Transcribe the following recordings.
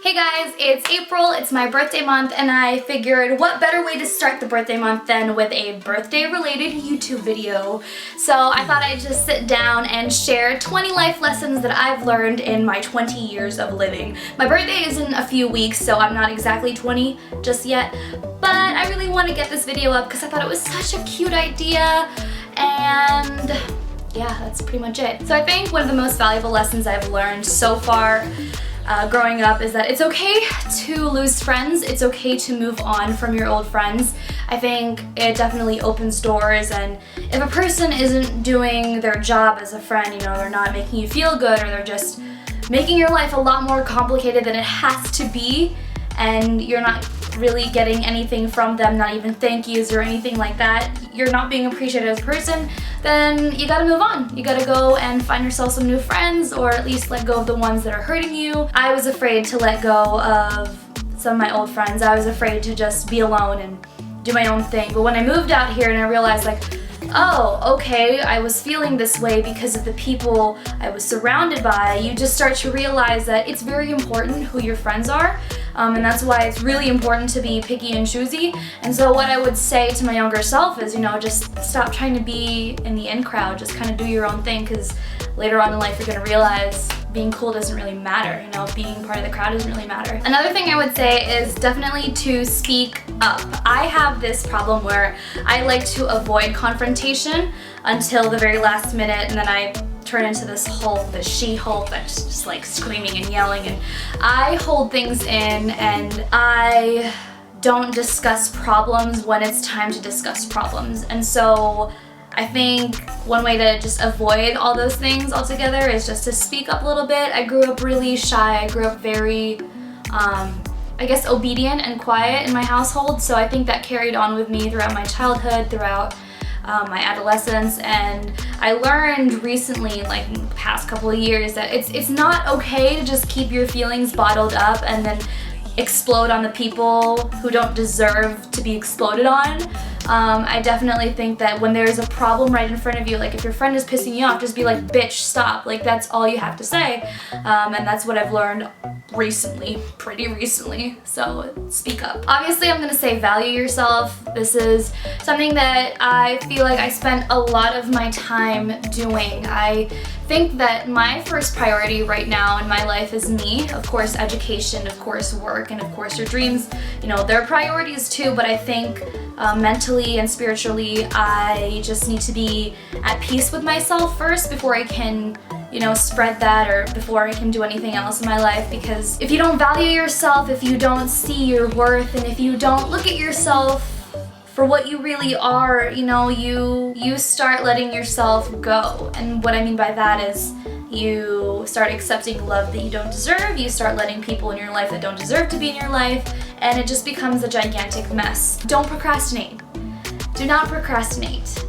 Hey guys, it's April, it's my birthday month, and I figured what better way to start the birthday month than with a birthday related YouTube video. So I thought I'd just sit down and share 20 life lessons that I've learned in my 20 years of living. My birthday is in a few weeks, so I'm not exactly 20 just yet, but I really want to get this video up because I thought it was such a cute idea, and yeah, that's pretty much it. So I think one of the most valuable lessons I've learned so far growing up is that it's okay to lose friends, it's okay to move on from your old friends. I think it definitely opens doors, and if a person isn't doing their job as a friend, you know, they're not making you feel good, or they're just making your life a lot more complicated than it has to be, and you're not really getting anything from them, not even thank yous or anything like that, you're not being appreciated as a person, then you gotta move on. You gotta go and find yourself some new friends, or at least let go of the ones that are hurting you. I was afraid to let go of some of my old friends. I was afraid to just be alone and do my own thing. But when I moved out here and I realized, like, oh, okay, I was feeling this way because of the people I was surrounded by, you just start to realize that it's very important who your friends are. And that's why it's really important to be picky and choosy. And so what I would say to my younger self is, you know, just stop trying to be in the in crowd, just kind of do your own thing, because later on in life you're going to realize being cool doesn't really matter, you know, being part of the crowd doesn't really matter. Another thing I would say is definitely to speak up. I have this problem where I like to avoid confrontation until the very last minute, and then I turn into this Hulk, this she-Hulk that's just like screaming and yelling, and I hold things in, and I don't discuss problems when it's time to discuss problems. And so I think one way to just avoid all those things altogether is just to speak up a little bit. I grew up really shy. I grew up very, I guess, obedient and quiet in my household, so I think that carried on with me throughout my childhood, throughout my adolescence, and I learned recently, like in the past couple of years, that it's not okay to just keep your feelings bottled up and then explode on the people who don't deserve to be exploded on. I definitely think that when there's a problem right in front of you, like if your friend is pissing you off, just be like, bitch, stop. Like, that's all you have to say. And that's what I've learned recently, pretty recently, so speak up. Obviously, I'm gonna say value yourself. This is something that I feel like I spent a lot of my time doing. I think that my first priority right now in my life is me. Of course, education, of course, work, and of course your dreams, you know, they're priorities too, but I think mentally and spiritually, I just need to be at peace with myself first before I can, you know, spread that, or before I can do anything else in my life. Because if you don't value yourself, if you don't see your worth, and if you don't look at yourself for what you really are, you know, you start letting yourself go. And what I mean by that is you start accepting love that you don't deserve, you start letting people in your life that don't deserve to be in your life, and it just becomes a gigantic mess. Don't procrastinate. Do not procrastinate.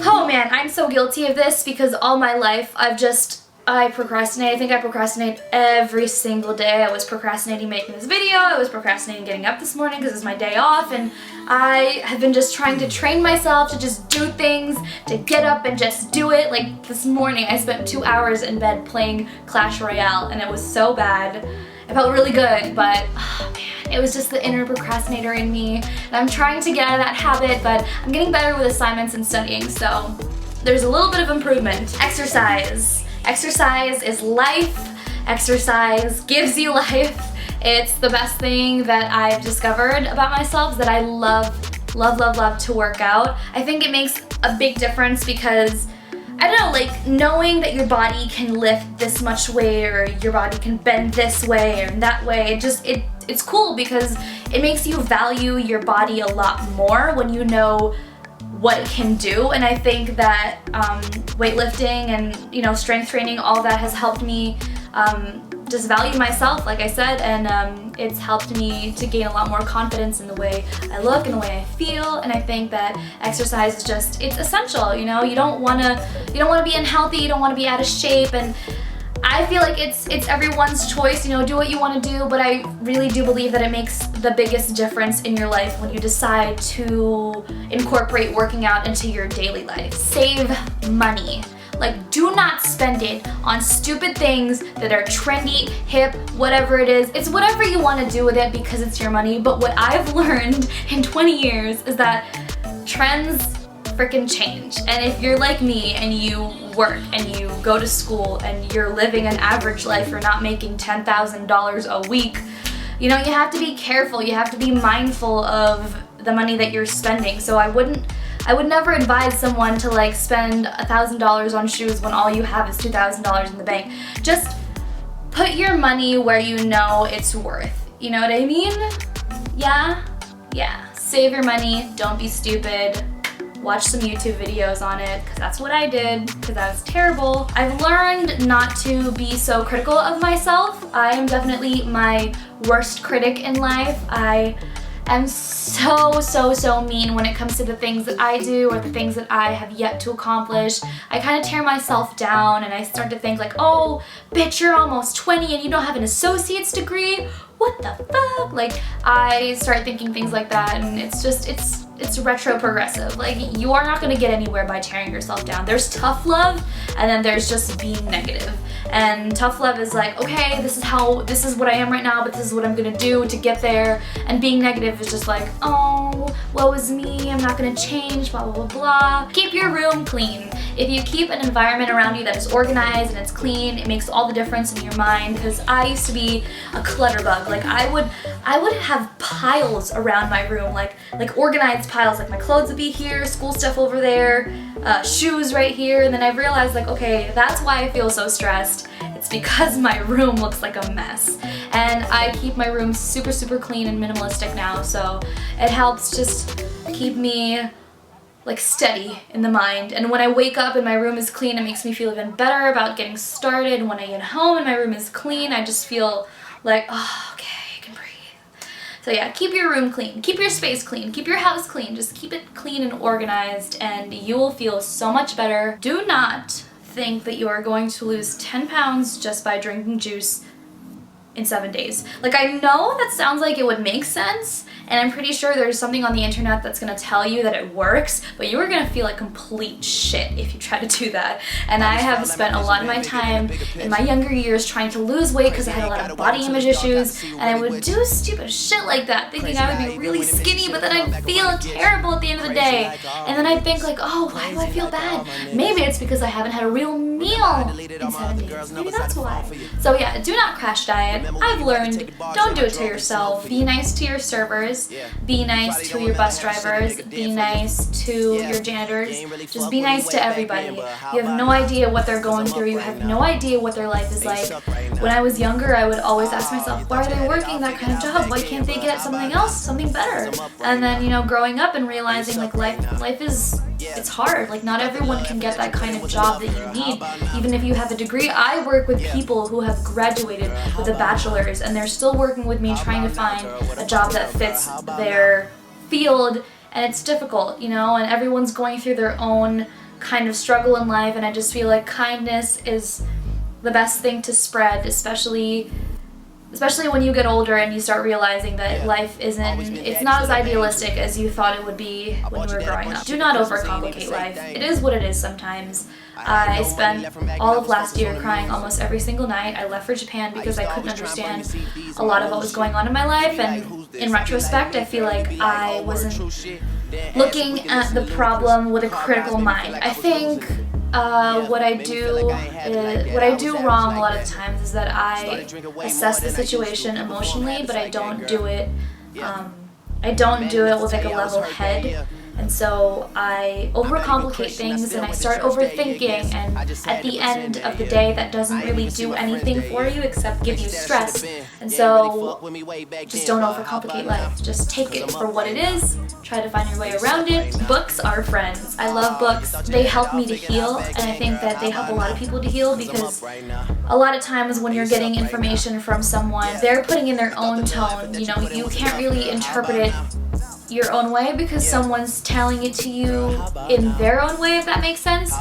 Oh man, I'm so guilty of this because all my life I procrastinate. I think I procrastinate every single day. I was procrastinating making this video, I was procrastinating getting up this morning because it's my day off, and I have been just trying to train myself to just do things, to get up and just do it. Like this morning I spent 2 hours in bed playing Clash Royale, and it was so bad. I felt really good, but oh man, it was just the inner procrastinator in me, and I'm trying to get out of that habit, but I'm getting better with assignments and studying, so there's a little bit of improvement. Exercise. Exercise is life. Exercise gives you life. It's the best thing that I've discovered about myself, is that I love to work out. I think it makes a big difference because, I don't know, like knowing that your body can lift this much weight, or your body can bend this way or that way, it's cool because it makes you value your body a lot more when you know what it can do. And I think that weightlifting and, you know, strength training, all that has helped me just value myself, like I said, and it's helped me to gain a lot more confidence in the way I look and the way I feel. And I think that exercise is just, it's essential, you know. You don't want to be unhealthy, you don't want to be out of shape, and I feel like it's everyone's choice, you know, do what you want to do, but I really do believe that it makes the biggest difference in your life when you decide to incorporate working out into your daily life. Save money. Like, do not spend it on stupid things that are trendy, hip, whatever it is. It's whatever you want to do with it because it's your money. But what I've learned in 20 years is that trends freaking change. And if you're like me and you work and you go to school and you're living an average life, you're not making $10,000 a week, you know, you have to be careful. You have to be mindful of the money that you're spending. So I would never advise someone to like spend $1,000 on shoes when all you have is $2,000 in the bank. Just put your money where you know it's worth. You know what I mean? Yeah? Yeah. Save your money. Don't be stupid. Watch some YouTube videos on it, because that's what I did, because I was terrible. I've learned not to be so critical of myself. I am definitely my worst critic in life. I am so mean when it comes to the things that I do or the things that I have yet to accomplish. I kind of tear myself down and I start to think like, oh, bitch, you're almost 20 and you don't have an associate's degree? What the fuck? Like, I start thinking things like that, and it's just, it's retro progressive. Like, you are not gonna get anywhere by tearing yourself down. There's tough love, and then there's just being negative. And tough love is like, okay, this is what I am right now, but this is what I'm gonna do to get there. And being negative is just like, oh, woe is me, I'm not gonna change, blah, blah, blah, blah. Keep your room clean. If you keep an environment around you that is organized and it's clean, it makes all the difference in your mind, because I used to be a clutter bug. Like, I would have piles around my room, like organized piles. Like, my clothes would be here, school stuff over there, shoes right here, and then I realized like, okay, that's why I feel so stressed. It's because my room looks like a mess. And I keep my room super clean and minimalistic now, so it helps just keep me like steady in the mind. And when I wake up and my room is clean, it makes me feel even better about getting started. When I get home and my room is clean, I just feel like, oh, okay, I can breathe. So yeah, keep your room clean, keep your space clean, keep your house clean, just keep it clean and organized, and you will feel so much better. Do not think that you are going to lose 10 pounds just by drinking juice in 7 days. Like, I know that sounds like it would make sense, and I'm pretty sure there's something on the internet that's gonna tell you that it works, but you are gonna feel like complete shit if you try to do that. And I have spent a lot of my time in my younger years trying to lose weight because I had a lot of body image issues, and I would do stupid shit like that, thinking I would be really skinny, but then I'd feel terrible at the end of the day. And then I'd think like, oh, why do I feel bad? Maybe it's because I haven't had a real meal in 7 days. Maybe that's why. So yeah, do not crash diet. I've learned, don't do it to yourself. Be nice to your servers. Be nice to your bus drivers. Be nice to your janitors. Just be nice to everybody. You have no idea what they're going through. You have no idea what their life is like. When I was younger, I would always ask myself, why are they working that kind of job? Why can't they get something else, something better? And then, you know, growing up and realizing like life is, it's hard. Like, not everyone can get that kind of job that you need. Even if you have a degree, I work with people who have graduated with a bachelor's and they're still working with me trying to find a job that fits their field, and it's difficult, you know, and everyone's going through their own kind of struggle in life, and I just feel like kindness is the best thing to spread, especially when you get older and you start realizing that life it's not as idealistic as you thought it would be when you were growing up. Do not overcomplicate life. It is what it is sometimes. I spent all of last year crying almost every single night. I left for Japan because I couldn't understand a lot of what was going on in my life, and in retrospect, I feel like I wasn't looking at the problem with a critical mind. I think what I do wrong a lot of times is that I assess the situation emotionally, but I don't do it with like a level head. And so I overcomplicate things and I start overthinking, and at the end of the day that doesn't really do anything for you except give you stress. And so just don't overcomplicate life. Just take it for what it is. Try to find your way around it. Books are friends. I love books. They help me to heal, and I think that they help a lot of people to heal, because a lot of times when you're getting information from someone, they're putting in their own tone. You know, you can't really interpret it your own way because someone's telling it to you in their own way, if that makes sense,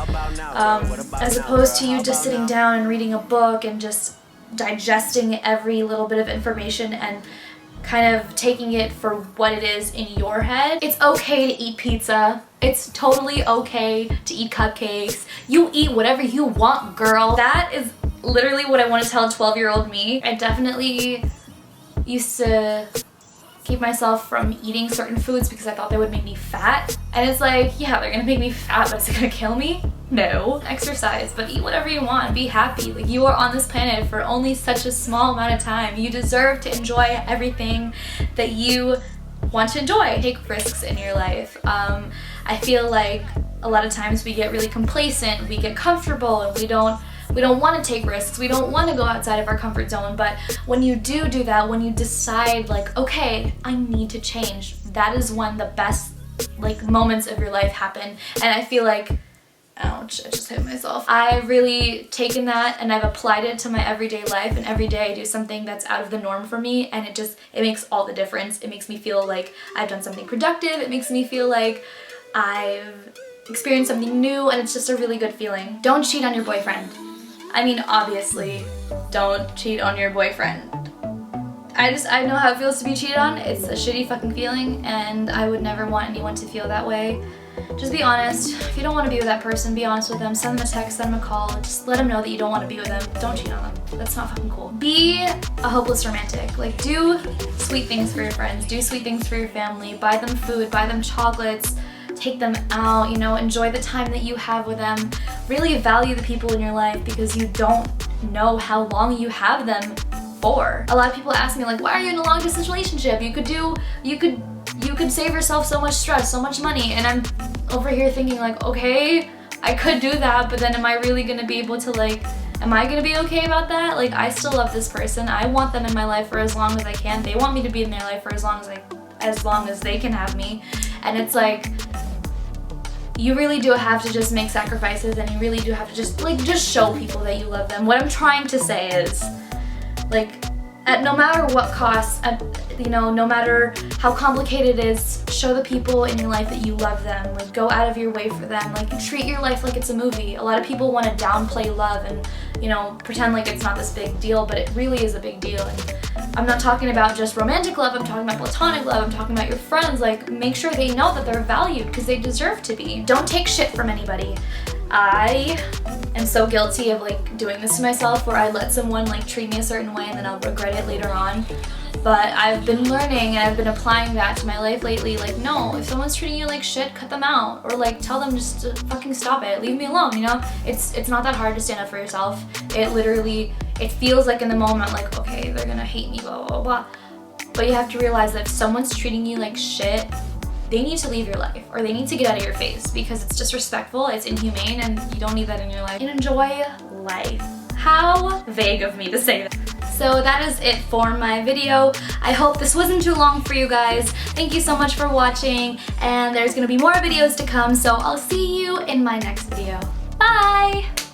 as opposed to you just sitting down and reading a book and just digesting every little bit of information and kind of taking it for what it is in your head. It's okay to eat pizza. It's totally okay to eat cupcakes. You eat whatever you want, girl. That is literally what I want to tell 12-year-old me. I definitely used to keep myself from eating certain foods because I thought they would make me fat. And it's like, yeah, they're gonna make me fat, but is it gonna kill me? No. Exercise, but eat whatever you want. Be happy. Like, you are on this planet for only such a small amount of time. You deserve to enjoy everything that you want to enjoy. Take risks in your life. I feel like a lot of times we get really complacent, we get comfortable, and we don't want to take risks, we don't want to go outside of our comfort zone. But when you do that, when you decide like, okay, I need to change, that is when the best like moments of your life happen. And I feel like, ouch, I just hit myself. I've really taken that and I've applied it to my everyday life, and every day I do something that's out of the norm for me, and it makes all the difference. It makes me feel like I've done something productive. It makes me feel like I've experienced something new, and it's just a really good feeling. Don't cheat on your boyfriend. I mean, obviously, don't cheat on your boyfriend. I know how it feels to be cheated on. It's a shitty fucking feeling, and I would never want anyone to feel that way. Just be honest. If you don't want to be with that person, be honest with them. Send them a text, send them a call. Just let them know that you don't want to be with them. Don't cheat on them. That's not fucking cool. Be a hopeless romantic. Like, do sweet things for your friends. Do sweet things for your family. Buy them food. Buy them chocolates. Take them out, you know, enjoy the time that you have with them. Really value the people in your life, because you don't know how long you have them for. A lot of people ask me like, why are you in a long distance relationship? You could save yourself so much stress, so much money. And I'm over here thinking like, okay, I could do that, but then am I really gonna be able to like, am I gonna be okay about that? Like, I still love this person. I want them in my life for as long as I can. They want me to be in their life for as long as they can have me. And it's like, you really do have to just make sacrifices, and you really do have to just show people that you love them. What I'm trying to say is, like, at no matter what cost, no matter how complicated it is, show the people in your life that you love them. Like, go out of your way for them. Like, treat your life like it's a movie. A lot of people want to downplay love and, pretend like it's not this big deal, but it really is a big deal. And I'm not talking about just romantic love, I'm talking about platonic love, I'm talking about your friends. Like, make sure they know that they're valued, because they deserve to be. Don't take shit from anybody. I am so guilty of like doing this to myself, where I let someone like treat me a certain way and then I'll regret it later on. But I've been learning and I've been applying that to my life lately. Like, no, if someone's treating you like shit, cut them out, or like tell them just to fucking stop it, leave me alone. It's not that hard to stand up for yourself. It feels like in the moment like, okay, they're gonna hate me, blah blah blah, but you have to realize that if someone's treating you like shit, they need to leave your life, or they need to get out of your face, because it's disrespectful, it's inhumane, and you don't need that in your life. And enjoy life. How vague of me to say that. So that is it for my video. I hope this wasn't too long for you guys. Thank you so much for watching, and there's gonna be more videos to come, so I'll see you in my next video. Bye!